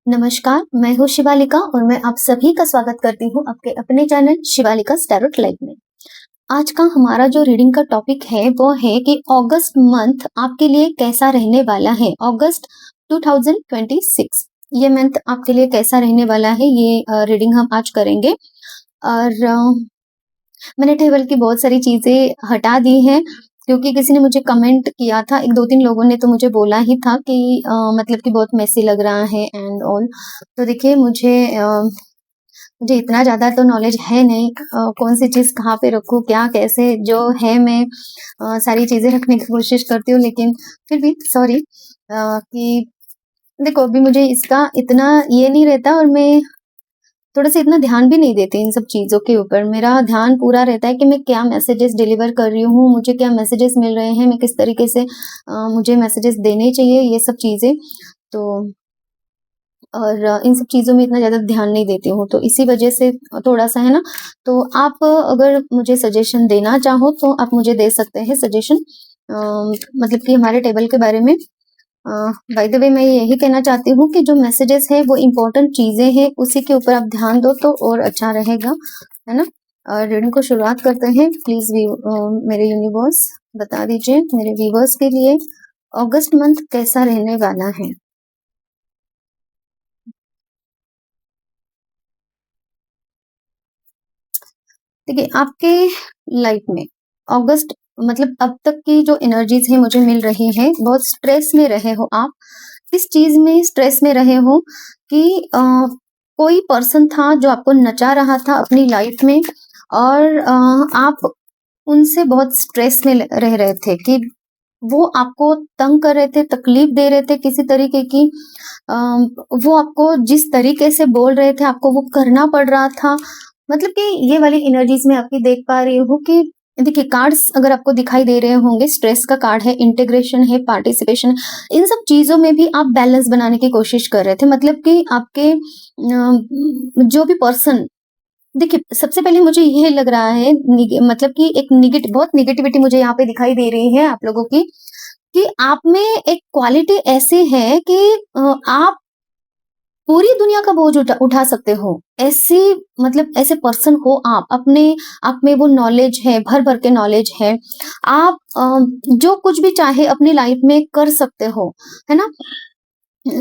नमस्कार, मैं हूँ शिवालिका और मैं आप सभी का स्वागत करती हूँ आपके अपने चैनल शिवालिका टैरोट लाइफ में। आज का हमारा जो रीडिंग का टॉपिक है वो है कि अगस्त मंथ आपके लिए कैसा रहने वाला है। अगस्त 2026 ये मंथ आपके लिए कैसा रहने वाला है, ये रीडिंग हम आज करेंगे। और मैंने टेबल की बहुत सारी चीजें हटा दी हैं क्योंकि किसी ने मुझे कमेंट किया था, एक दो तीन लोगों ने तो मुझे बोला ही था कि मतलब कि बहुत मेसी लग रहा है एंड ऑल। तो देखिए मुझे इतना ज़्यादा तो नॉलेज है नहीं, कौन सी चीज़ कहाँ पे रखूँ, क्या कैसे, जो है मैं सारी चीज़ें रखने की कोशिश करती हूँ, लेकिन फिर भी सॉरी कि देखो अभी मुझे इसका इतना ये नहीं रहता और मैं थोड़ा सा इतना ध्यान भी नहीं देती इन सब चीज़ों के ऊपर। मेरा ध्यान पूरा रहता है कि मैं क्या मैसेजेस डिलीवर कर रही हूँ, मुझे क्या मैसेजेस मिल रहे हैं, मैं किस तरीके से मुझे मैसेजेस देने चाहिए, ये सब चीज़ें। तो और इन सब चीज़ों में इतना ज़्यादा ध्यान नहीं देती हूँ, तो इसी वजह से थोड़ा-सा है ना। तो आप अगर मुझे सजेशन देना चाहो तो आप मुझे दे सकते हैं सजेशन, मतलब कि हमारे टेबल के बारे में। बाय द वे मैं यही कहना चाहती हूँ कि जो मैसेजेस है वो इम्पोर्टेंट चीज़ें हैं, उसी के ऊपर आप ध्यान दो तो और अच्छा रहेगा, है ना। और रीडिंग को शुरुआत करते हैं। प्लीज़ मेरे यूनिवर्स बता दीजिए मेरे व्यूवर्स के लिए अगस्त मंथ कैसा रहने वाला है। देखिए आपके लाइफ में अगस्त मतलब अब तक की जो एनर्जीज है मुझे मिल रही है, बहुत स्ट्रेस में रहे हो आप। किस चीज में स्ट्रेस में रहे हो कि कोई पर्सन था जो आपको नचा रहा था अपनी लाइफ में, और आप उनसे बहुत स्ट्रेस में रह रहे थे कि वो आपको तंग कर रहे थे, तकलीफ दे रहे थे किसी तरीके की। वो आपको जिस तरीके से बोल रहे थे आपको वो करना पड़ रहा था। मतलब कि ये वाली एनर्जीज में आपकी देख पा रही हूँ कि देखिए कार्ड्स अगर आपको दिखाई दे रहे होंगे, स्ट्रेस का कार्ड है, इंटीग्रेशन है, पार्टिसिपेशन, इन सब चीजों में भी आप बैलेंस बनाने की कोशिश कर रहे थे। मतलब कि आपके जो भी पर्सन, देखिए सबसे पहले मुझे ये लग रहा है मतलब कि एक बहुत निगेटिविटी मुझे यहाँ पे दिखाई दे रही है आप लोगों की, कि आप में एक क्वालिटी ऐसी है कि आप पूरी दुनिया का बोझ उठा सकते हो। ऐसी मतलब ऐसे पर्सन हो आप, अपने आप में वो नॉलेज है, भर-भर के नॉलेज है। आप जो कुछ भी चाहे अपनी लाइफ में कर सकते हो, है ना?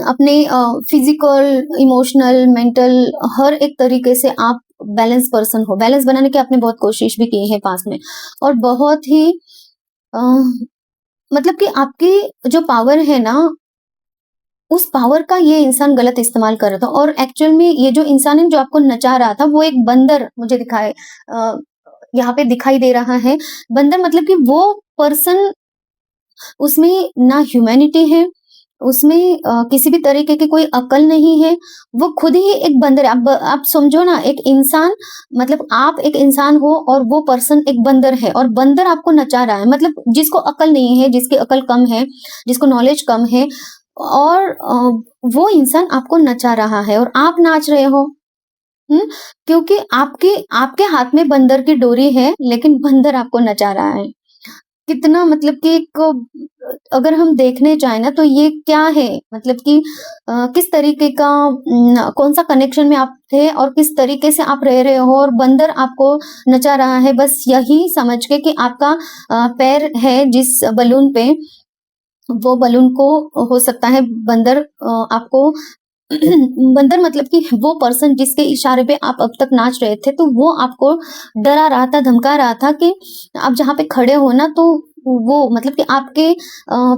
अपने फिजिकल, इमोशनल, मेंटल हर एक तरीके से आप बैलेंस पर्सन हो। बैलेंस बनाने की आपने बहुत कोशिश भी की है पास्ट में, और बहुत ही अ, मतलब कि आपकी जो पावर है ना, उस पावर का ये इंसान गलत इस्तेमाल कर रहा था। और एक्चुअल में ये जो इंसान है जो आपको नचा रहा था वो एक बंदर मुझे यहाँ पे दिखाई दे रहा है। बंदर मतलब कि वो पर्सन, उसमें ना ह्यूमैनिटी है, उसमें किसी भी तरीके की कोई अकल नहीं है। वो खुद ही एक बंदर है। आप समझो ना, एक इंसान मतलब आप एक इंसान हो और वो पर्सन एक बंदर है, और बंदर आपको नचा रहा है। मतलब जिसको अकल नहीं है, जिसकी अकल कम है, जिसको नॉलेज कम है, और वो इंसान आपको नचा रहा है और आप नाच रहे हो। क्योंकि आपके आपके हाथ में बंदर की डोरी है, लेकिन बंदर आपको नचा रहा है। कितना मतलब कि एक अगर हम देखने जाए ना तो ये क्या है, मतलब कि किस तरीके का कौन सा कनेक्शन में आप थे और किस तरीके से आप रह रहे हो, और बंदर आपको नचा रहा है बस यही समझ के कि आपका पैर है जिस बलून पे, वो बलून को हो सकता है बंदर आपको बंदर मतलब कि वो पर्सन जिसके इशारे पे आप अब तक नाच रहे थे, तो वो आपको डरा रहा था, धमका रहा था कि आप जहाँ पे खड़े हो ना, तो वो मतलब कि आपके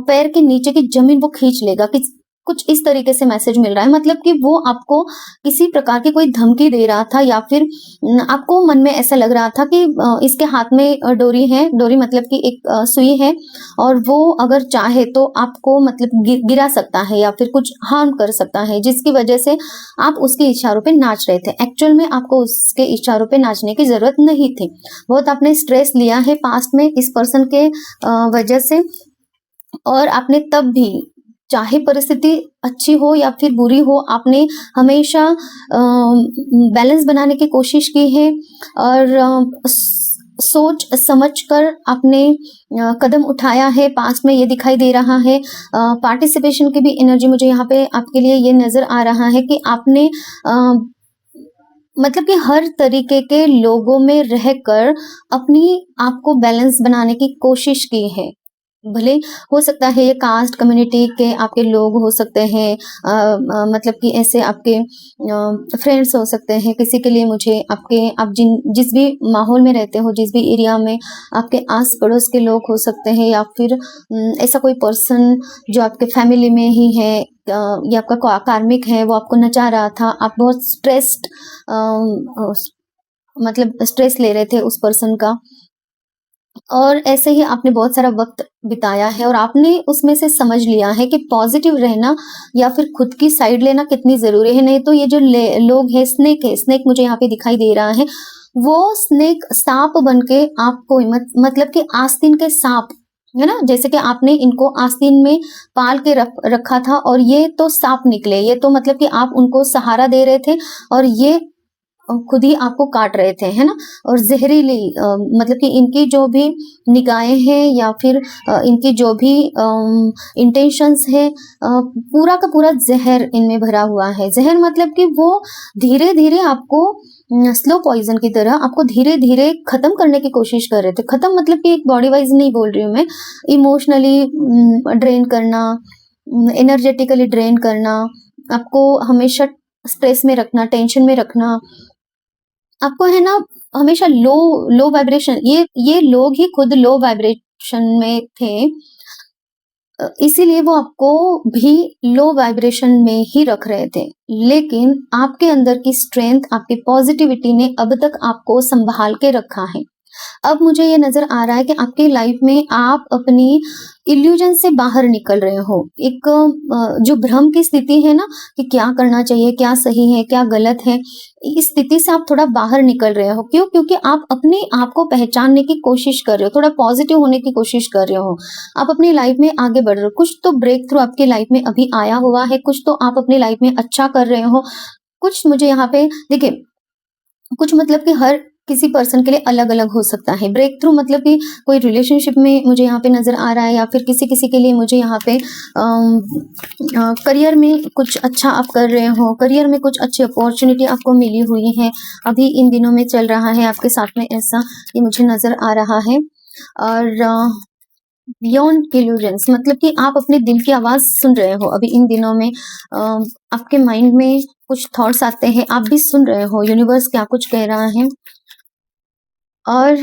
पैर के नीचे की जमीन वो खींच लेगा। कुछ इस तरीके से मैसेज मिल रहा है। मतलब कि वो आपको किसी प्रकार की कोई धमकी दे रहा था, या फिर आपको मन में ऐसा लग रहा था कि इसके हाथ में डोरी है, डोरी मतलब कि एक सुई है, और वो अगर चाहे तो आपको मतलब गिरा सकता है या फिर कुछ हार्म कर सकता है, जिसकी वजह से आप उसके इशारों पे नाच रहे थे। एक्चुअल में आपको उसके इशारों पे नाचने की जरूरत नहीं थी। बहुत आपने स्ट्रेस लिया है पास्ट में इस पर्सन के वजह से, और आपने तब भी, चाहे परिस्थिति अच्छी हो या फिर बुरी हो, आपने हमेशा बैलेंस बनाने की कोशिश की है। और सोच समझ कर आपने कदम उठाया है, पास्ट में ये दिखाई दे रहा है। पार्टिसिपेशन की भी एनर्जी मुझे यहाँ पे आपके लिए ये नज़र आ रहा है कि आपने मतलब कि हर तरीके के लोगों में रहकर अपनी आप को बैलेंस बनाने की कोशिश की है। भले हो सकता है ये कास्ट कम्युनिटी के आपके लोग हो सकते हैं, मतलब कि ऐसे आपके फ्रेंड्स हो सकते हैं, किसी के लिए मुझे आपके आप जिस भी माहौल में रहते हो, जिस भी एरिया में आपके आस पड़ोस के लोग हो सकते हैं, या फिर ऐसा कोई पर्सन जो आपके फैमिली में ही है, या आपका कार्मिक है, वो आपको नचा रहा था, आप बहुत स्ट्रेस्ड मतलब स्ट्रेस ले रहे थे उस पर्सन का, और ऐसे ही आपने बहुत सारा वक्त बिताया है और आपने उसमें से समझ लिया है कि पॉजिटिव रहना या फिर खुद की साइड लेना कितनी जरूरी है। नहीं तो ये जो लोग हैं, स्नेक मुझे यहाँ पे दिखाई दे रहा है, वो स्नेक सांप बन के आपको मतलब कि आस्तीन के सांप है ना, जैसे कि आपने इनको आस्तीन में पाल के रखा था और ये तो सांप निकले, ये तो मतलब कि आप उनको सहारा दे रहे थे और ये खुद ही आपको काट रहे थे, है ना। और जहरीली मतलब कि इनकी जो भी निगाहें हैं या फिर इनकी जो भी इंटेंशंस है, पूरा का पूरा जहर इनमें भरा हुआ है। जहर मतलब कि वो धीरे धीरे आपको स्लो पॉइजन की तरह आपको धीरे धीरे खत्म करने की कोशिश कर रहे थे। खत्म मतलब कि एक बॉडी वाइज नहीं बोल रही हूँ मैं, इमोशनली ड्रेन करना, एनर्जेटिकली ड्रेन करना, आपको हमेशा स्ट्रेस में रखना, टेंशन में रखना, आपको है ना हमेशा लो लो वाइब्रेशन, ये लोग ही खुद लो वाइब्रेशन में थे, इसीलिए वो आपको भी लो वाइब्रेशन में ही रख रहे थे। लेकिन आपके अंदर की स्ट्रेंथ, आपकी पॉजिटिविटी ने अब तक आपको संभाल के रखा है। अब मुझे ये नजर आ रहा है कि आपकी लाइफ में आप अपनी इल्यूजन से बाहर निकल रहे हो। एक जो भ्रम की स्थिति है ना कि क्या करना चाहिए, क्या सही है, क्या गलत है, इस स्थिति से आप थोड़ा बाहर निकल रहे हो। क्यों? क्योंकि आप अपने आप को पहचानने की कोशिश कर रहे हो, थोड़ा पॉजिटिव होने की कोशिश कर रहे हो, आप अपनी लाइफ में आगे बढ़ रहे हो। कुछ तो ब्रेक थ्रू आपकी लाइफ में अभी आया हुआ है, कुछ तो आप अपनी लाइफ में अच्छा कर रहे हो, कुछ मुझे यहाँ पे देखिए, कुछ मतलब कि हर किसी पर्सन के लिए अलग-अलग हो सकता है। ब्रेक थ्रू मतलब कि कोई रिलेशनशिप में मुझे यहाँ पे नज़र आ रहा है, या फिर किसी-किसी के लिए मुझे यहाँ पे करियर में कुछ अच्छा आप कर रहे हो, करियर में कुछ अच्छी अपॉर्चुनिटी आपको मिली हुई है, अभी इन दिनों में चल रहा है आपके साथ में ऐसा, ये मुझे नज़र आ रहा है। और बियॉन्ड इल्यूजन्स मतलब कि आप अपने दिल की आवाज़ सुन रहे हो अभी इन दिनों में, आपके माइंड में कुछ थॉट्स आते हैं, आप भी सुन रहे हो यूनिवर्स क्या कुछ कह रहा है। और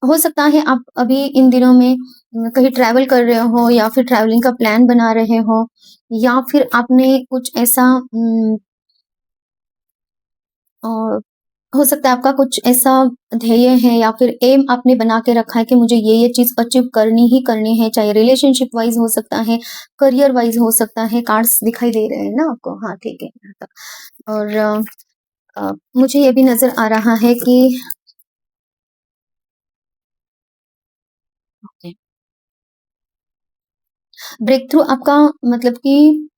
हो सकता है आप अभी इन दिनों में कहीं ट्रैवल कर रहे हो, या फिर ट्रैवलिंग का प्लान बना रहे हो, या फिर आपने कुछ ऐसा अ, हो सकता है आपका कुछ ऐसा ध्येय है या फिर एम आपने बना के रखा है कि मुझे ये चीज़ अचीव करनी ही करनी है, चाहे रिलेशनशिप वाइज़ हो सकता है, करियर वाइज़ हो सकता है। कार्ड्स दिखाई दे रहे हैं ना आपको? हाँ, ठीक है, यहाँ तक। और मुझे ये भी नज़र आ रहा है कि ब्रेक थ्रू आपका मतलब कि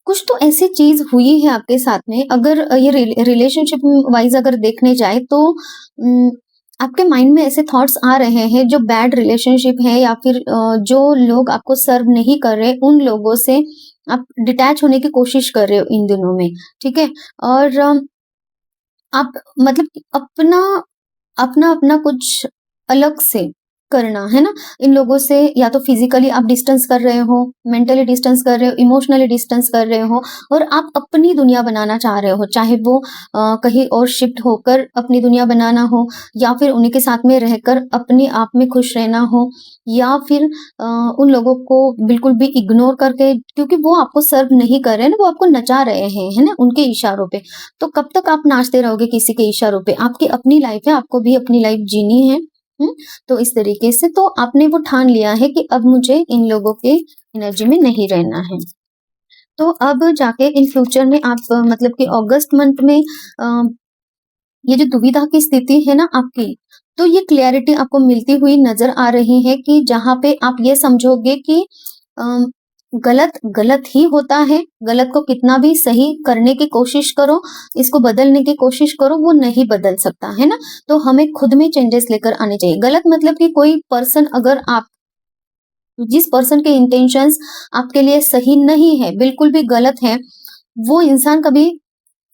कुछ तो ऐसी चीज़ हुई है आपके साथ में, अगर ये रिलेशनशिप वाइज़ अगर देखने जाए तो आपके माइंड में ऐसे थॉट्स आ रहे हैं, जो बैड रिलेशनशिप है या फिर जो लोग आपको सर्व नहीं कर रहे, उन लोगों से आप डिटैच होने की कोशिश कर रहे हो इन दिनों में, ठीक है? और आप मतलब कि अपना कुछ अलग से करना, है ना? इन लोगों से या तो फिज़िकली आप डिस्टेंस कर रहे हो, मेंटली डिस्टेंस कर रहे हो, इमोशनली डिस्टेंस कर रहे हो, और आप अपनी दुनिया बनाना चाह रहे हो। चाहे वो कहीं और शिफ्ट होकर अपनी दुनिया बनाना हो, या फिर उन्हीं के साथ में रहकर अपने आप में खुश रहना हो, या फिर उन लोगों को बिल्कुल भी इग्नोर करके, क्योंकि वो आपको सर्व नहीं कर रहे हैं ना, वो आपको नचा रहे हैं, है ना? उनके इशारों पे। तो कब तक आप नाचते रहोगे किसी के इशारों पे? आपकी अपनी लाइफ है, आपको भी अपनी लाइफ जीनी है। तो इस तरीके से तो आपने वो ठान लिया है कि अब मुझे इन लोगों के एनर्जी में नहीं रहना है। तो अब जाके इन फ्यूचर में आप मतलब कि अगस्त मंथ में ये जो दुविधा की स्थिति है ना आपकी, तो ये क्लैरिटी आपको मिलती हुई नज़र आ रही है कि जहाँ पे आप ये समझोगे कि अ, गलत गलत ही होता है, गलत को कितना भी सही करने की कोशिश करो, इसको बदलने की कोशिश करो, वो नहीं बदल सकता, है ना? तो हमें खुद में चेंजेस लेकर आने चाहिए। गलत मतलब कि कोई पर्सन अगर आप जिस पर्सन के इंटेंशंस आपके लिए सही नहीं है, बिल्कुल भी गलत है, वो इंसान कभी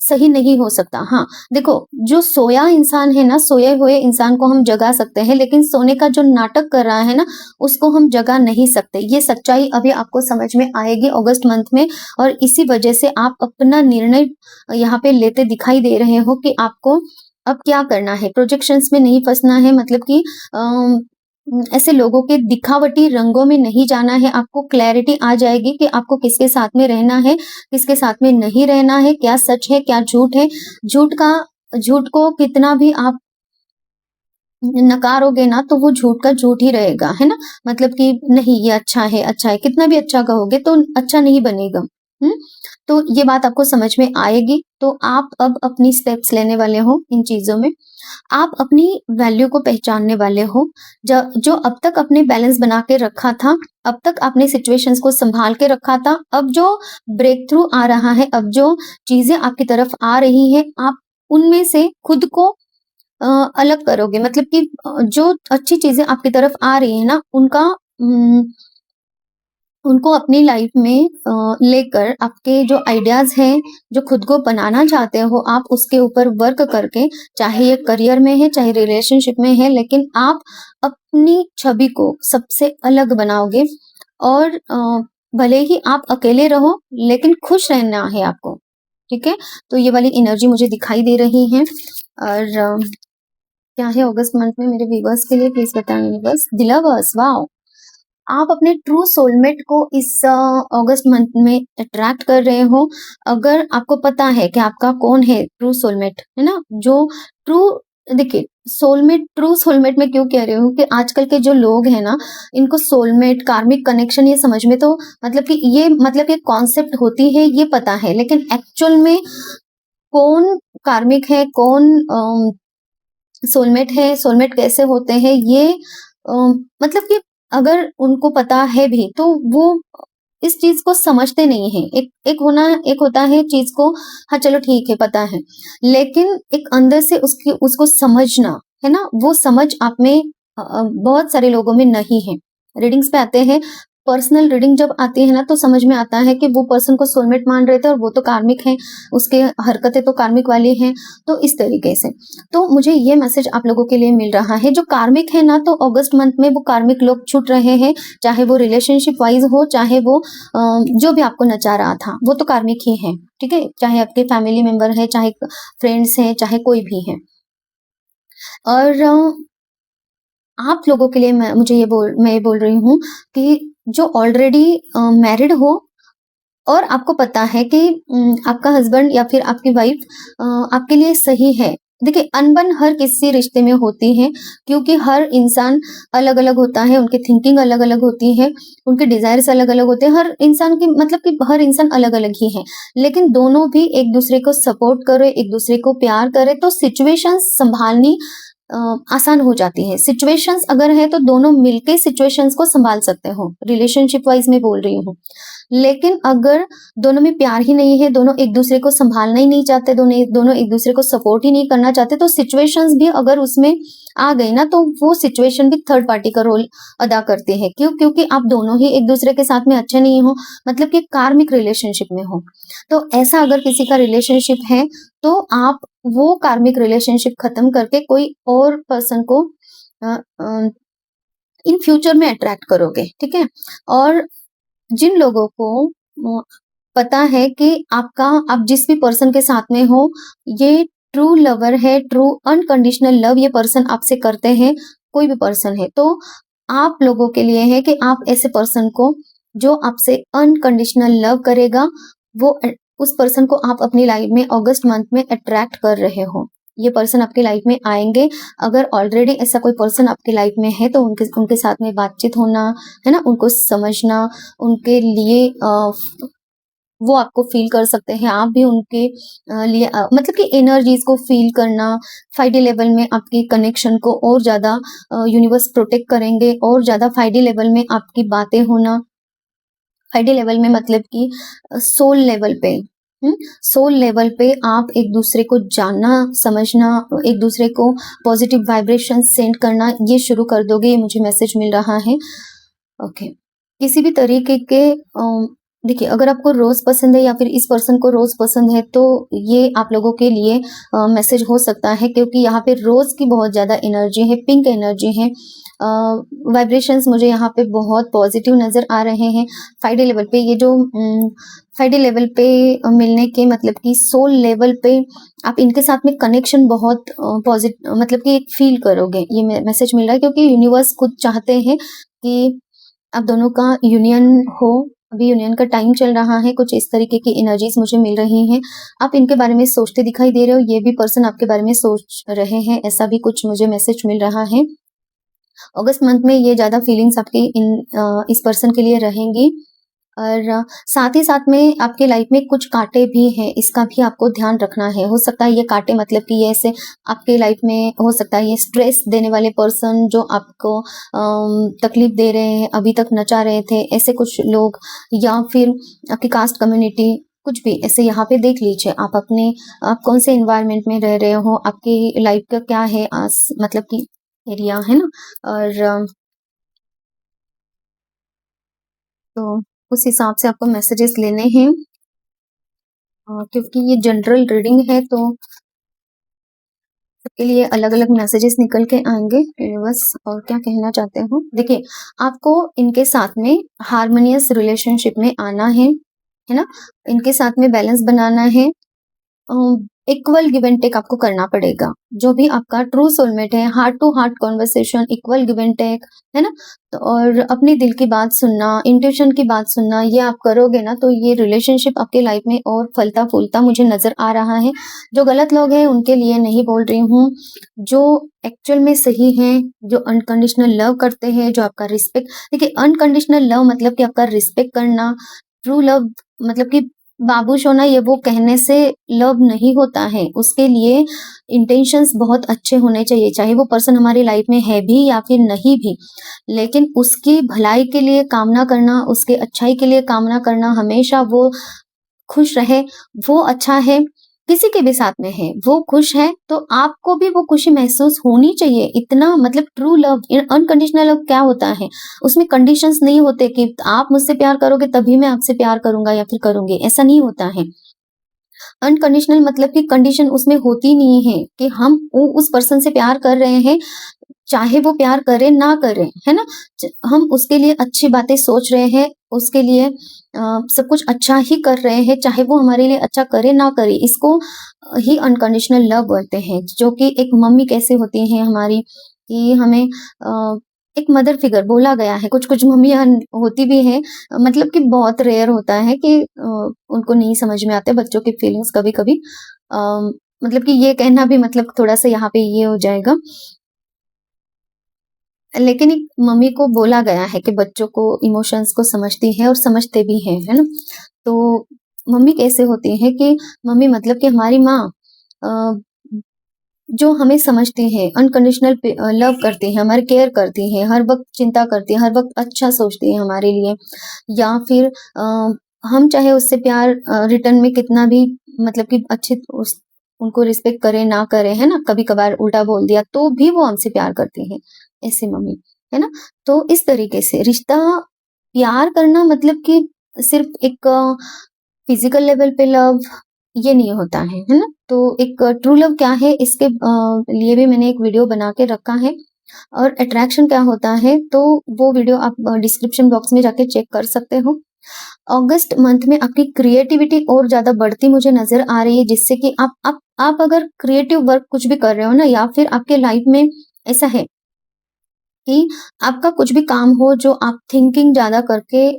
सही नहीं हो सकता। हाँ, देखो जो सोया इंसान है ना, सोए हुए इंसान को हम जगा सकते हैं, लेकिन सोने का जो नाटक कर रहा है ना, उसको हम जगा नहीं सकते। ये सच्चाई अभी आपको समझ में आएगी अगस्त मंथ में, और इसी वजह से आप अपना निर्णय यहाँ पे लेते दिखाई दे रहे हो कि आपको अब क्या करना है। प्रोजेक्शंस में नहीं फंसना है, मतलब कि ऐसे लोगों के दिखावटी रंगों में नहीं जाना है। आपको क्लैरिटी आ जाएगी कि आपको किसके साथ में रहना है, किसके साथ में नहीं रहना है, क्या सच है, क्या झूठ है। झूठ को कितना भी आप नकारोगे ना, तो वो झूठ का झूठ ही रहेगा, है ना? मतलब कि नहीं ये अच्छा है, कितना भी अच्छा कहोगे तो अच्छा नहीं बनेगा। हुँ? तो ये बात आपको समझ में आएगी, तो आप अब अपनी स्टेप्स लेने वाले हो इन चीज़ों में। आप अपनी वैल्यू को पहचानने वाले हो। जो अब तक आपने बैलेंस बना के रखा था, अब तक आपने सिचुएशंस को सँभाल के रखा था, अब जो ब्रेक थ्रू आ रहा है, अब जो चीज़ें आपकी तरफ आ रही हैं, आप उनमें से खुद को अलग करोगे। मतलब कि जो अच्छी चीज़ें आपकी तरफ आ रही हैं ना, उनको अपनी लाइफ में लेकर आपके जो आइडियाज़ हैं, जो खुद को बनाना चाहते हो आप, उसके ऊपर वर्क करके, चाहे ये करियर में है, चाहे रिलेशनशिप में है, लेकिन आप अपनी छवि को सबसे अलग बनाओगे। और भले ही आप अकेले रहो, लेकिन खुश रहना है आपको, ठीक है? तो ये वाली एनर्जी मुझे दिखाई दे रही है। और क्या है अगस्त मंथ में मेरे व्यूअर्स के लिए, प्लीज़ बताएँ यूनिवर्स। The lovers, wow! आप अपने ट्रू सोलमेट को इस अगस्त मंथ में अट्रैक्ट कर रहे हो। अगर आपको पता है कि आपका कौन है ट्रू सोलमेट, है ना? जो ट्रू देखिए, सोलमेट ट्रू सोलमेट मैं क्यों कह रही हूँ कि आजकल के जो लोग हैं ना, इनको सोलमेट, कार्मिक कनेक्शन ये समझ में तो मतलब कि ये मतलब एक कॉन्सेप्ट होती है, ये पता है, लेकिन एक्चुअल में कौन कार्मिक है, कौन सोलमेट है, सोलमेट कैसे होते हैं, ये मतलब कि अगर उनको पता है भी तो वो इस चीज को समझते नहीं है। एक होता है चीज को, हाँ चलो ठीक है पता है, लेकिन एक अंदर से उसको समझना, है ना? वो समझ आप में बहुत सारे लोगों में नहीं है। रीडिंग्स पे आते हैं, पर्सनल रीडिंग जब आती है ना, तो समझ में आता है कि वो पर्सन को सोलमेट मान रहे थे और वो तो कार्मिक है, उसके हरकतें तो कार्मिक वाली हैं। तो इस तरीके से तो मुझे ये मैसेज आप लोगों के लिए मिल रहा है, जो कार्मिक है ना, तो अगस्त मंथ में वो कार्मिक लोग छूट रहे हैं, चाहे वो रिलेशनशिप वाइज हो, चाहे वो जो भी आपको नचा रहा था, वो तो कार्मिक ही है, ठीक है? चाहे आपके फैमिली मेंबर है, चाहे फ्रेंड्स हैं, चाहे कोई भी है। और आप लोगों के लिए मैं ये बोल रही हूँ कि जो ऑलरेडी मैरिड हो और आपको पता है कि आपका हस्बैंड या फिर आपकी वाइफ आपके लिए सही है। देखिए, अनबन हर किसी रिश्ते में होती है, क्योंकि हर इंसान अलग-अलग होता है, उनकी थिंकिंग अलग-अलग होती है, उनके डिज़ायर्स अलग-अलग होते हैं। हर इंसान की मतलब कि हर इंसान अलग-अलग ही है। लेकिन दोनों भी एक-दूसरे को सपोर्ट करें, एक-दूसरे को प्यार करें, तो सिचुएशंस सँभालनी अ, आसान हो जाती है। सिचुएशंस अगर है तो दोनों मिलके सिचुएशंस को सँभाल सकते हो, रिलेशनशिप वाइज़ मैं बोल रही हूँ। लेकिन अगर दोनों में प्यार ही नहीं है, दोनों एक-दूसरे को सँभालना ही नहीं चाहते, दोनों एक-दूसरे को सपोर्ट ही नहीं करना चाहते, तो सिचुएशंस भी अगर उसमें आ गई ना, तो वो सिचुएशन भी थर्ड पार्टी का रोल अदा करती है। क्यों? क्योंकि आप दोनों ही एक-दूसरे के साथ में अच्छे नहीं हो, मतलब कि कार्मिक रिलेशनशिप में हो। तो ऐसा अगर किसी का रिलेशनशिप है, तो आप वो कार्मिक रिलेशनशिप खत्म करके कोई और पर्सन को अ अ, इन फ्यूचर में अट्रैक्ट करोगे, ठीक है? और जिन लोगों को पता है कि आप जिस भी पर्सन के साथ में हो, ये ट्रू लवर है, ट्रू अनकंडीशनल लव ये पर्सन आपसे करते हैं, कोई भी पर्सन है, तो आप लोगों के लिए है कि आप ऐसे पर्सन को, जो आपसे अनकंडीशनल लव करेगा, उस पर्सन को आप अपनी लाइफ में अगस्त मंथ में अट्रैक्ट कर रहे हो। ये पर्सन आपकी लाइफ में आएँगे। अगर ऑलरेडी ऐसा कोई पर्सन आपकी लाइफ में है, तो उनके उनके साथ में बातचीत होना, है ना? उनको समझना, उनके लिए वो आपको फ़ील कर सकते हैं, आप भी उनके लिए मतलब कि एनर्जीज़ को फ़ील करना, 5D लेवल में आपकी कनेक्शन को और ज़्यादा यूनिवर्स प्रोटेक्ट करेंगे, और ज़्यादा 5D लेवल में आपकी बातें होना, 5D लेवल में मतलब कि सोल लेवल पे, सोल लेवल पे आप एक दूसरे को जानना, समझना, एक दूसरे को पॉजिटिव वाइब्रेशन सेंड करना ये शुरू कर दोगे, ये मुझे मैसेज मिल रहा है। ओके, किसी भी तरीके के देखिए, अगर आपको रोज पसंद है या फिर इस पर्सन को रोज पसंद है तो ये आप लोगों के लिए मैसेज हो सकता है, क्योंकि यहाँ पे रोज की बहुत ज्यादा एनर्जी है, पिंक एनर्जी है। वाइब्रेशंस मुझे यहाँ पे बहुत पॉजिटिव नजर आ रहे हैं। 5D लेवल पे ये जो 5D लेवल पे मिलने के मतलब कि सोल लेवल पे आप इनके साथ में कनेक्शन बहुत पॉजिटिव मतलब कि एक फील करोगे, ये मैसेज मिल रहा है, क्योंकि यूनिवर्स खुद चाहते हैं कि आप दोनों का यूनियन हो। अभी यूनियन का टाइम चल रहा है, कुछ इस तरीके की एनर्जीज मुझे मिल रही हैं। आप इनके बारे में सोचते दिखाई दे रहे हो, ये भी पर्सन आपके बारे में सोच रहे हैं, ऐसा भी कुछ मुझे मैसेज मिल रहा है। अगस्त मंथ में ये ज़्यादा फीलिंग्स आपकी इस पर्सन के लिए रहेंगी। और साथ ही साथ में आपके लाइफ में कुछ कांटे भी हैं, इसका भी आपको ध्यान रखना है। हो सकता है ये कांटे मतलब कि ये ऐसे आपके लाइफ में हो सकता है ये स्ट्रेस देने वाले पर्सन जो आपको तकलीफ दे रहे हैं, अभी तक नचा रहे थे, ऐसे कुछ लोग, या फिर आपकी कास्ट कम्युनिटी, कुछ भी ऐसे यहाँ पे देख लीजिए आप कौन से इन्वायरमेंट में रह रहे हो, आपकी लाइफ का क्या है मतलब कि एरिया है ना। और तो उस हिसाब से आपको मैसेजेस लेने हैं, क्योंकि ये जनरल रीडिंग है तो सबके लिए अलग अलग मैसेजेस निकल के आएंगे। यूनिवर्स और क्या कहना चाहते हो, देखिए आपको इनके साथ में हार्मोनियस रिलेशनशिप में आना है ना, इनके साथ में बैलेंस बनाना है। इक्वल गिव एंड टेक आपको करना पड़ेगा। जो भी आपका ट्रू सोलमेट है, heart to heart conversation, equal give and take, है ना। तो और अपने दिल की बात सुनना, इंट्यूशन की बात सुनना, ये आप करोगे ना तो ये रिलेशनशिप आपके लाइफ में और फलता फूलता मुझे नजर आ रहा है। जो गलत लोग हैं उनके लिए नहीं बोल रही हूँ, जो एक्चुअल में सही हैं, जो अनकंडीशनल लव करते हैं, जो आपका रिस्पेक्ट, देखिए अनकंडीशनल लव मतलब कि आपका रिस्पेक्ट करना। ट्रू लव मतलब कि बाबूश होना, ये वो कहने से लव नहीं होता है, उसके लिए इंटेंशंस बहुत अच्छे होने चाहिए, चाहे वो पर्सन हमारी लाइफ में है भी या फिर नहीं भी, लेकिन उसकी भलाई के लिए कामना करना, उसके अच्छाई के लिए कामना करना, हमेशा वो खुश रहे, वो अच्छा है। किसी के भी साथ में है, वो खुश है तो आपको भी वो खुशी महसूस होनी चाहिए। इतना मतलब ट्रू लव, अनकंडीशनल लव क्या होता है, उसमें कंडीशंस नहीं होते कि आप मुझसे प्यार करोगे तभी मैं आपसे प्यार करूंगा या फिर करूंगी, ऐसा नहीं होता है। अनकंडीशनल मतलब कि कंडीशन उसमें होती नहीं है कि हम उस पर्सन से प्यार कर रहे हैं, चाहे वो प्यार करे ना करे, है ना। हम उसके लिए अच्छी बातें सोच रहे हैं, उसके लिए सब कुछ अच्छा ही कर रहे हैं, चाहे वो हमारे लिए अच्छा करे ना करे, इसको ही अनकंडीशनल लव बोलते हैं। जो कि एक मम्मी कैसे होती है हमारी, कि हमें एक मदर फिगर बोला गया है, कुछ कुछ मम्मियाँ होती भी हैं, मतलब कि बहुत रेयर होता है कि उनको नहीं समझ में आते बच्चों की फीलिंग्स कभी कभी। मतलब कि ये कहना भी मतलब थोड़ा सा यहाँ पे ये हो जाएगा, लेकिन एक मम्मी को बोला गया है कि बच्चों को इमोशंस को समझती है और समझते भी हैं, है ना। तो मम्मी कैसे होती है कि मम्मी मतलब कि हमारी माँ अ, जो हमें समझती है, अनकंडीशनल लव करती है, हमारी केयर करती है, हर वक्त चिंता करती है, हर वक्त अच्छा सोचती है हमारे लिए, या फिर हम चाहे उससे प्यार रिटर्न में कितना भी मतलब कि अच्छे उनको रिस्पेक्ट करे ना करे, है ना, कभी कभार उल्टा बोल दिया तो भी वो हमसे प्यार करती है, ऐसी मम्मी, है ना। तो इस तरीके से रिश्ता, प्यार करना मतलब कि सिर्फ एक फिजिकल लेवल पे लव ये नहीं होता है ना। तो एक ट्रू लव क्या है, इसके लिए भी मैंने एक वीडियो बना के रखा है। और अट्रैक्शन क्या होता है तो वो वीडियो आप डिस्क्रिप्शन बॉक्स में जाके चेक कर सकते हो। अगस्त मंथ में आपकी क्रिएटिविटी और ज्यादा बढ़ती मुझे नजर आ रही है, जिससे कि आप अगर क्रिएटिव वर्क कुछ भी कर रहे हो ना, या फिर आपके लाइफ में ऐसा है कि आपका कुछ भी काम हो जो आप थिंकिंग ज्यादा करके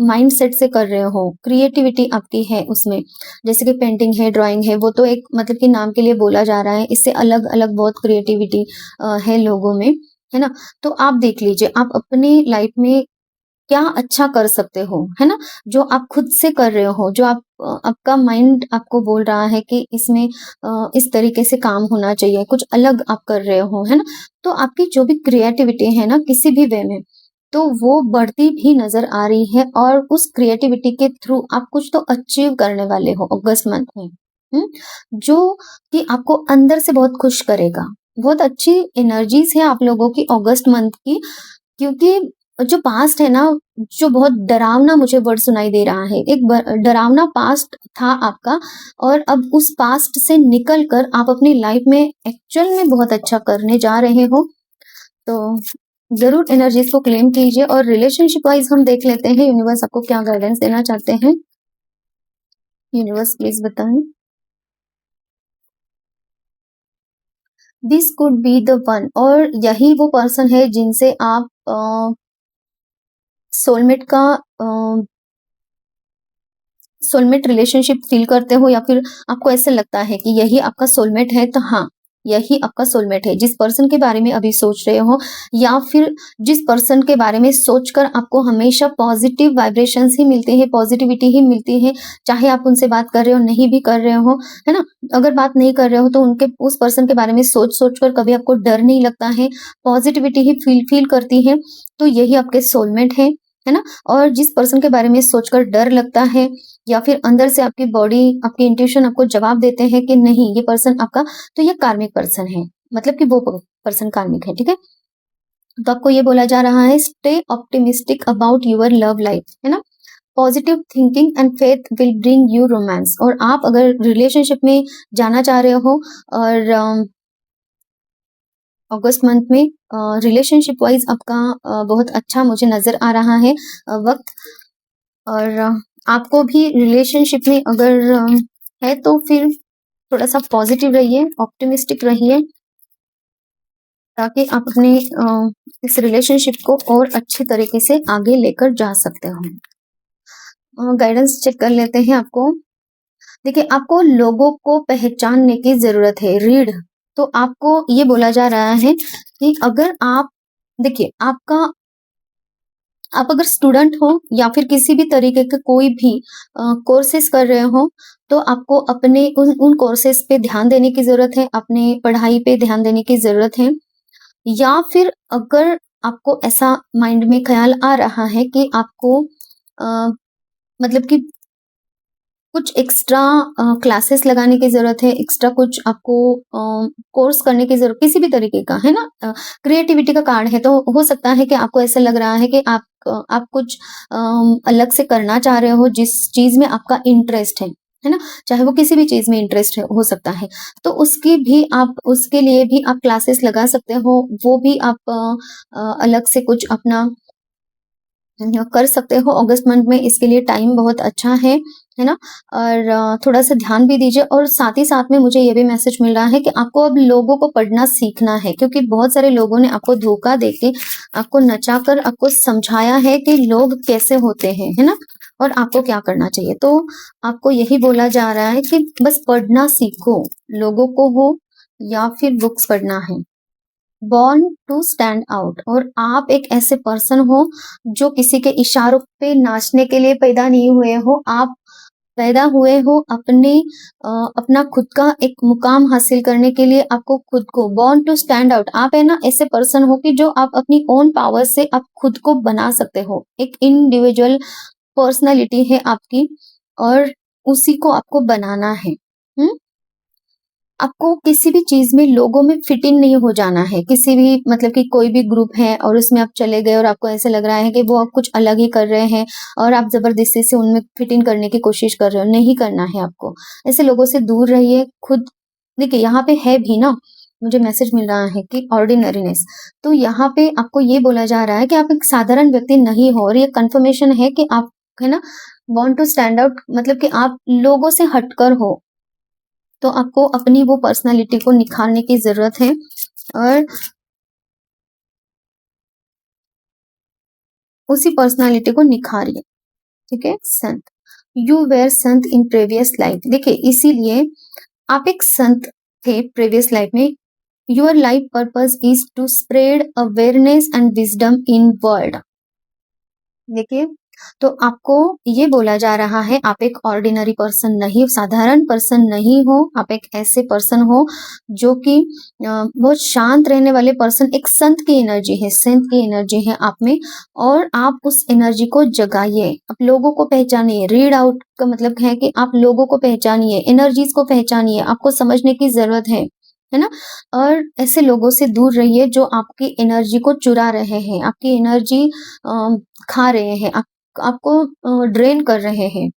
माइंड सेट से कर रहे हो, क्रिएटिविटी आपकी है उसमें, जैसे कि पेंटिंग है, ड्राइंग है, वो तो एक मतलब कि नाम के लिए बोला जा रहा है, इससे अलग अलग बहुत क्रिएटिविटी है लोगों में, है ना। तो आप देख लीजिए आप अपनी लाइफ में क्या अच्छा कर सकते हो, है ना, जो आप खुद से कर रहे हो, जो आपका माइंड आपको बोल रहा है कि इसमें इस तरीके से काम होना चाहिए, कुछ अलग आप कर रहे हो, है ना। तो आपकी जो भी क्रिएटिविटी है ना किसी भी वे में, तो वो बढ़ती भी नज़र आ रही है और उस क्रिएटिविटी के थ्रू आप कुछ तो अचीव करने वाले हो अगस्त मंथ में। जो कि आपको अंदर से बहुत खुश करेगा। बहुत अच्छी एनर्जीज़ है आप लोगों की अगस्त मंथ की, क्योंकि जो पास्ट है ना, जो बहुत डरावना मुझे वर्ड सुनाई दे रहा है, एक डरावना पास्ट था आपका, और अब उस पास्ट से निकल कर आप अपनी लाइफ में एक्चुअल में बहुत अच्छा करने जा रहे हो। तो ज़रूर एनर्जीज़ को क्लेम कीजिए और रिलेशनशिप वाइज़ हम देख लेते हैं यूनिवर्स आपको क्या गाइडेंस देना चाहते हैं। यूनिवर्स प्लीज़ बताएँ। This could be the one, और यही वो पर्सन है जिनसे आप सोलमेट का सोलमेट रिलेशनशिप फील करते हो, या फिर आपको ऐसा लगता है कि यही आपका सोलमेट है, तो हाँ, यही आपका सोलमेट है। जिस पर्सन के बारे में अभी सोच रहे हो, या फिर जिस पर्सन के बारे में सोचकर आपको हमेशा पॉजिटिव वाइब्रेशंस ही मिलते हैं, पॉजिटिविटी ही मिलती है, चाहे आप उनसे बात कर रहे हो, नहीं भी कर रहे हो, है ना? अगर बात नहीं कर रहे हो तो उनके उस पर्सन के बारे में सोच-सोच कर कभी आपको डर नहीं लगता है, पॉजिटिविटी ही फील करती है, तो यही आपके सोलमेट है ना? और जिस पर्सन के बारे में सोचकर डर लगता है, या फिर अंदर से आपकी बॉडी, आपकी इंट्यूशन आपको जवाब देते हैं कि नहीं ये पर्सन आपका, तो ये कार्मिक पर्सन है, मतलब कि वो पर्सन कार्मिक है, ठीक है? तो आपको ये बोला जा रहा है stay optimistic about your love life, है ना? Positive thinking and faith will bring you romance. और आप अगर रिलेशनशिप में जाना चाह रहे हो, और अगस्त मंथ में रिलेशनशिप वाइज आपका बहुत अच्छा मुझे नजर आ रहा है वक्त। और आपको भी रिलेशनशिप में अगर है तो फिर थोड़ा सा पॉजिटिव रहिए, ऑप्टिमिस्टिक रहिए, ताकि आप अपने इस रिलेशनशिप को और अच्छे तरीके से आगे लेकर जा सकते हो। गाइडेंस चेक कर लेते हैं आपको। देखिए, आपको लोगों को पहचानने की जरूरत है, रीड। तो आपको ये बोला जा रहा है कि अगर आप, देखिए आपका, आप अगर स्टूडेंट हो या फिर किसी भी तरीके के कोई भी कोर्सेज कर रहे हो, तो आपको अपने उन कोर्सेज पे ध्यान देने की ज़रूरत है, अपने पढ़ाई पे ध्यान देने की ज़रूरत है। या फिर अगर आपको ऐसा माइंड में ख़्याल आ रहा है कि आपको अ, मतलब कि कुछ एक्स्ट्रा क्लासेस लगाने की ज़रूरत है, एक्स्ट्रा कुछ आपको कोर्स करने की ज़रूरत, किसी भी तरीके का, है ना? क्रिएटिविटी का कार्ड है, तो हो सकता है कि आपको ऐसा लग रहा है कि आप कुछ अलग से करना चाह रहे हो, जिस चीज़ में आपका इंटरेस्ट है ना? चाहे वो किसी भी चीज़ में इंटरेस्ट है, हो सकता है। तो उसके लिए भी आप क्लासेस लगा सकते हो, वो भी आप अलग से कुछ अपना कर सकते हो अगस्त मंथ में, इसके लिए टाइम बहुत अच्छा है ना? और थोड़ा-सा ध्यान भी दीजिए, और साथ ही साथ में मुझे ये भी मैसेज मिल रहा है कि आपको अब लोगों को पढ़ना सीखना है, क्योंकि बहुत सारे लोगों ने आपको धोखा देके, आपको नचाकर आपको समझाया है कि लोग कैसे होते हैं, है ना? और आपको क्या करना चाहिए। तो आपको यही बोला जा रहा है कि बस पढ़ना सीखो, लोगों को हो या फिर बुक्स पढ़ना है। बॉर्न टू स्टैंड आउट, और आप एक ऐसे पर्सन हो जो किसी के इशारों पे नाचने के लिए पैदा नहीं हुए हो। आप पैदा हुए हो अपना खुद का एक मुकाम हासिल करने के लिए। आपको खुद को बॉर्न टू स्टैंड आउट, आप है ना ऐसे पर्सन हो कि जो आप अपनी ओन पावर से आप खुद को बना सकते हो, एक इंडिविजुअल पर्सनालिटी है आपकी, और उसी को आपको बनाना है। हुँ? आपको किसी भी चीज़ में लोगों में फिट इन नहीं हो जाना है। किसी भी, मतलब कि कोई भी ग्रुप है और उसमें आप चले गए और आपको ऐसा लग रहा है कि वो अब कुछ अलग ही कर रहे हैं, और आप ज़बरदस्ती से उनमें फिट इन करने की कोशिश कर रहे हो, नहीं करना है आपको। ऐसे लोगों से दूर रहिए। खुद देखिए, यहाँ पे है भी ना, मुझे मैसेज मिल रहा है कि ऑर्डिनरीनेस। तो यहाँ पे आपको ये बोला जा रहा है कि आप एक साधारण व्यक्ति नहीं हो, और ये कन्फर्मेशन है कि आप, है ना, वांट टू स्टैंड आउट, मतलब कि आप लोगों से हटकर हो। तो आपको अपनी वो पर्सनैलिटी को निखारने की ज़रूरत है, और उसी पर्सनैलिटी को निखारिए, ठीक है? संत, you where Sant in previous life. देखिए, इसीलिए आप एक संत थे प्रीवियस लाइफ में। Your life purpose is to spread awareness and wisdom in world. देखिए, तो आपको ये बोला जा रहा है, आप एक ऑर्डिनरी पर्सन नहीं, साधारण पर्सन नहीं हो, आप एक ऐसे पर्सन हो जो कि बहुत शांत रहने वाले पर्सन, एक संत की एनर्जी है, संत की एनर्जी है आप में, और आप उस एनर्जी को जगाइए, आप लोगों को पहचानिए। रीड आउट का मतलब है कि आप लोगों को पहचानिए, एनर्जीज को पहचानिए, आपको समझने की जरूरत है ना। और ऐसे लोगों से दूर रहिए जो आपकी एनर्जी को चुरा रहे हैं, आपकी एनर्जी खा रहे हैं, आपको ड्रेन कर रहे हैं।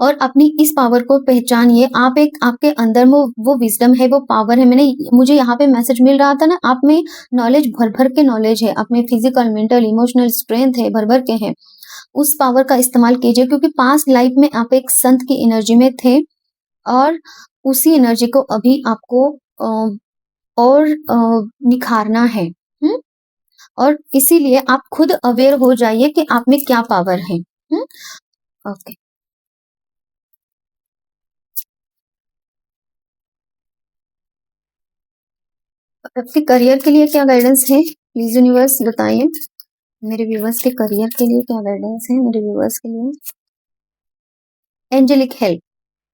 और अपनी इस पावर को पहचानिए। आप एक, आपके अंदर वो विजडम है, वो पावर है। मुझे यहाँ पे मैसेज मिल रहा था ना, आप में नॉलेज भर भर के नॉलेज है, आप में फिजिकल, मेंटल, इमोशनल स्ट्रेंथ है, भर भर के है। उस पावर का इस्तेमाल कीजिए, क्योंकि पास्ट लाइफ में आप एक संत की एनर्जी में थे, और उसी एनर्जी को अभी आपको और निखारना है। और इसीलिए आप खुद अवेयर हो जाइए कि आप में क्या पावर है। ओके। आपके करियर के लिए क्या गाइडेंस है, प्लीज यूनिवर्स बताइए। मेरे व्यूवर्स के करियर के लिए क्या गाइडेंस है, मेरे व्यूवर्स के लिए। एंजेलिक हेल्प,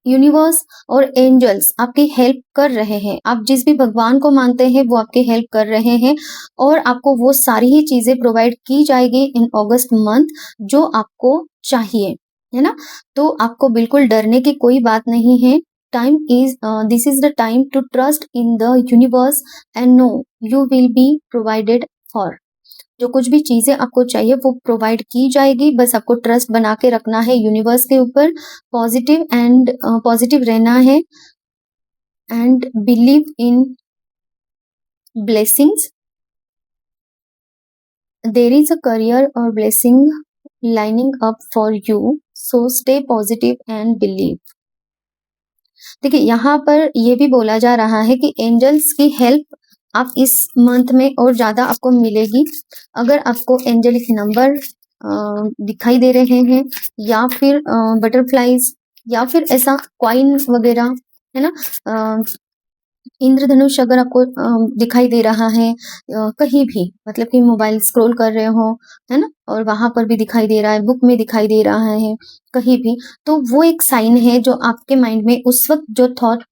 यूनिवर्स और एंजल्स आपकी हेल्प कर रहे हैं। आप जिस भी भगवान को मानते हैं वो आपकी हेल्प कर रहे हैं, और आपको वो सारी ही चीजें प्रोवाइड की जाएगी इन अगस्त मंथ जो आपको चाहिए, है ना। तो आपको बिल्कुल डरने की कोई बात नहीं है। This is the time to trust in the universe and know you will be provided for. जो कुछ भी चीजें आपको चाहिए वो प्रोवाइड की जाएगी, बस आपको ट्रस्ट बना के रखना है यूनिवर्स के ऊपर, पॉजिटिव रहना है, and believe in blessings. There is a career or blessing lining up for you, so stay positive and believe. देखिए, यहाँ पर ये भी बोला जा रहा है कि एंजल्स की हेल्प आप इस मंथ में और ज्यादा आपको मिलेगी। अगर आपको एंजेलिक नंबर दिखाई दे रहे हैं, या फिर बटरफ्लाईज, या फिर ऐसा क्वाइन वगैरह, है ना, इंद्रधनुष अगर आपको दिखाई दे रहा है कहीं भी, मतलब कि मोबाइल स्क्रॉल कर रहे हो, है ना, और वहां पर भी दिखाई दे रहा है, बुक में दिखाई दे रहा है, कहीं भी, तो वो एक साइन है जो आपके माइंड में उस वक्त जो थॉट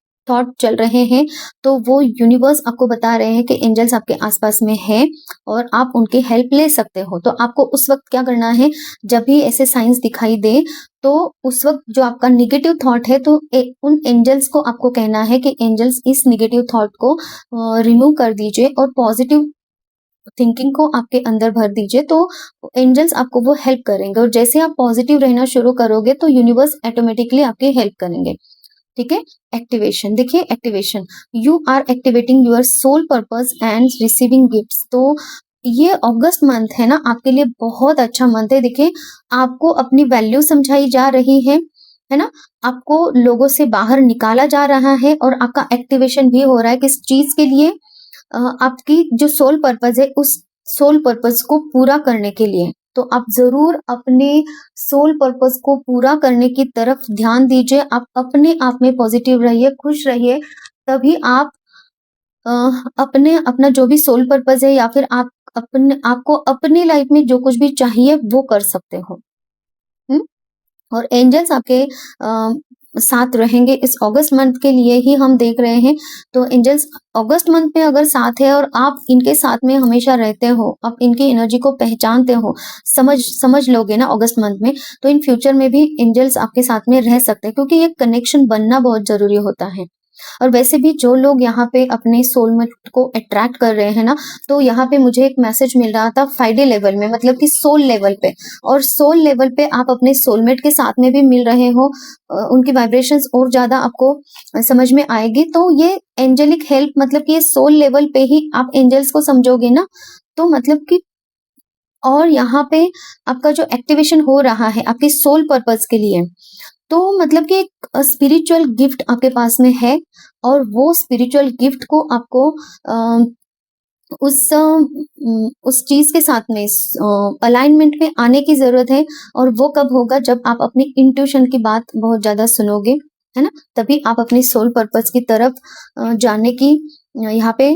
चल रहे हैं, तो वो यूनिवर्स आपको बता रहे हैं कि एंजल्स आपके आसपास में है और आप उनकी हेल्प ले सकते हो। तो आपको उस वक्त क्या करना है, जब भी ऐसे साइंस दिखाई दे, तो उस वक्त जो आपका निगेटिव थॉट है, तो उन एंजल्स को आपको कहना है कि एंजल्स इस निगेटिव थॉट को रिमूव कर दीजिए और पॉजिटिव थिंकिंग को आपके अंदर भर दीजिए, तो एंजल्स आपको वो हेल्प करेंगे। और जैसे आप पॉजिटिव रहना शुरू करोगे तो यूनिवर्स ऑटोमेटिकली आपकी हेल्प करेंगे। ठीक है। एक्टिवेशन, देखिए activation, you are activating your soul purpose and receiving gifts. तो ये अगस्त मंथ है ना, आपके लिए बहुत अच्छा मंथ है। देखिए, आपको अपनी वैल्यू समझाई जा रही है ना, आपको लोगों से बाहर निकाला जा रहा है, और आपका एक्टिवेशन भी हो रहा है किस चीज के लिए, आपकी जो सोल पर्पस है उस सोल पर्पस को पूरा करने के लिए। तो आप जरूर अपने सोल पर्पस को पूरा करने की तरफ ध्यान दीजिए। आप अपने आप में पॉजिटिव रहिए, खुश रहिए, तभी आप अपना जो भी सोल पर्पस है, या फिर आपको अपनी लाइफ में जो कुछ भी चाहिए वो कर सकते हो। और एंजल्स आपके साथ रहेंगे इस अगस्त मंथ के लिए ही हम देख रहे हैं। तो एंजल्स अगस्त मंथ में अगर साथ है और आप इनके साथ में हमेशा रहते हो, आप इनकी एनर्जी को पहचानते हो, समझ लोगे ना अगस्त मंथ में, तो इन फ्यूचर में भी एंजल्स आपके साथ में रह सकते हैं, क्योंकि ये कनेक्शन बनना बहुत जरूरी होता है। और वैसे भी जो लोग यहाँ पे अपने सोलमेट को अट्रैक्ट कर रहे हैं ना, तो यहाँ पे मुझे एक मैसेज मिल रहा था 5D लेवल में, मतलब कि सोल लेवल पे, और सोल लेवल पे आप अपने सोलमेट के साथ में भी मिल रहे हो, उनकी वाइब्रेशंस और ज्यादा आपको समझ में आएगी। तो ये एंजेलिक हेल्प, मतलब कि ये सोल लेवल पे ही आप एंजल्स को समझोगे ना, तो मतलब कि, और यहाँ पे आपका जो एक्टिवेशन हो रहा है आपके सोल पर्पस के लिए, तो मतलब कि एक स्पिरिचुअल गिफ्ट आपके पास में है, और वो स्पिरिचुअल गिफ्ट को आपको उस चीज के साथ में अलाइनमेंट में आने की जरूरत है। और वो कब होगा, जब आप अपनी इंट्यूशन की बात बहुत ज्यादा सुनोगे, है ना, तभी आप अपनी सोल पर्पस की तरफ जाने की यहाँ पे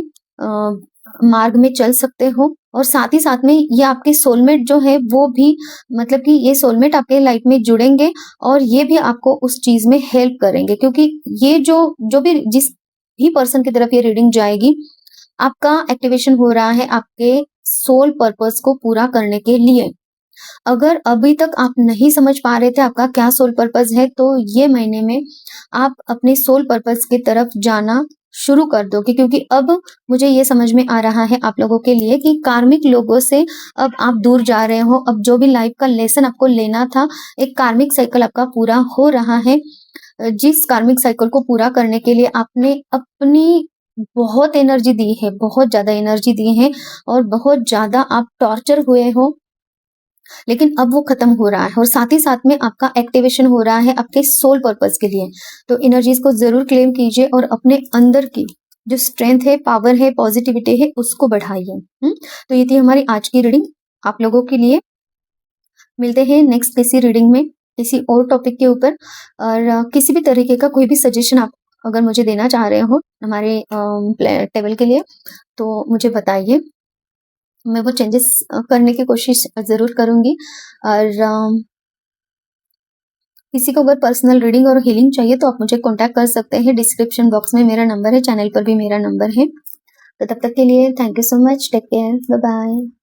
मार्ग में चल सकते हो। और साथ ही साथ में ये आपके सोलमेट जो है वो भी, मतलब कि ये सोलमेट आपके लाइफ में जुड़ेंगे और ये भी आपको उस चीज़ में हेल्प करेंगे, क्योंकि ये जो भी जिस भी पर्सन की तरफ ये रीडिंग जाएगी, आपका एक्टिवेशन हो रहा है आपके सोल पर्पस को पूरा करने के लिए। अगर अभी तक आप नहीं समझ पा रहे थे आपका क्या सोल पर्पस है, तो ये महीने में आप अपने सोल पर्पस की तरफ जाना शुरू कर दोगे, क्योंकि अब मुझे ये समझ में आ रहा है आप लोगों के लिए कि कार्मिक लोगों से अब आप दूर जा रहे हो। अब जो भी लाइफ का लेसन आपको लेना था, एक कार्मिक साइकिल आपका पूरा हो रहा है। जिस कार्मिक साइकिल को पूरा करने के लिए आपने अपनी बहुत एनर्जी दी है, बहुत ज़्यादा एनर्जी दी है और बहुत ज़्यादा आप टॉर्चर हुए हो, लेकिन अब वो खत्म हो रहा है और साथ ही साथ में आपका एक्टिवेशन हो रहा है आपके सोल पर्पस के लिए। तो एनर्जीज को जरूर क्लेम कीजिए और अपने अंदर की जो स्ट्रेंथ है, पावर है, पॉजिटिविटी है, उसको बढ़ाइए। तो ये थी हमारी आज की रीडिंग आप लोगों के लिए। मिलते हैं नेक्स्ट किसी रीडिंग में किसी और टॉपिक के ऊपर। और किसी भी तरीके का कोई भी सजेशन आप अगर मुझे देना चाह रहे हो हमारे टेबल के लिए, तो मुझे बताइए, मैं वो चेंजेस करने की कोशिश ज़रूर करूँगी। और किसी को अगर पर्सनल रीडिंग और हीलिंग चाहिए तो आप मुझे कॉन्टैक्ट कर सकते हैं। डिस्क्रिप्शन बॉक्स में मेरा नंबर है, चैनल पर भी मेरा नंबर है। तो तब तक के लिए thank you so much, take care, bye bye.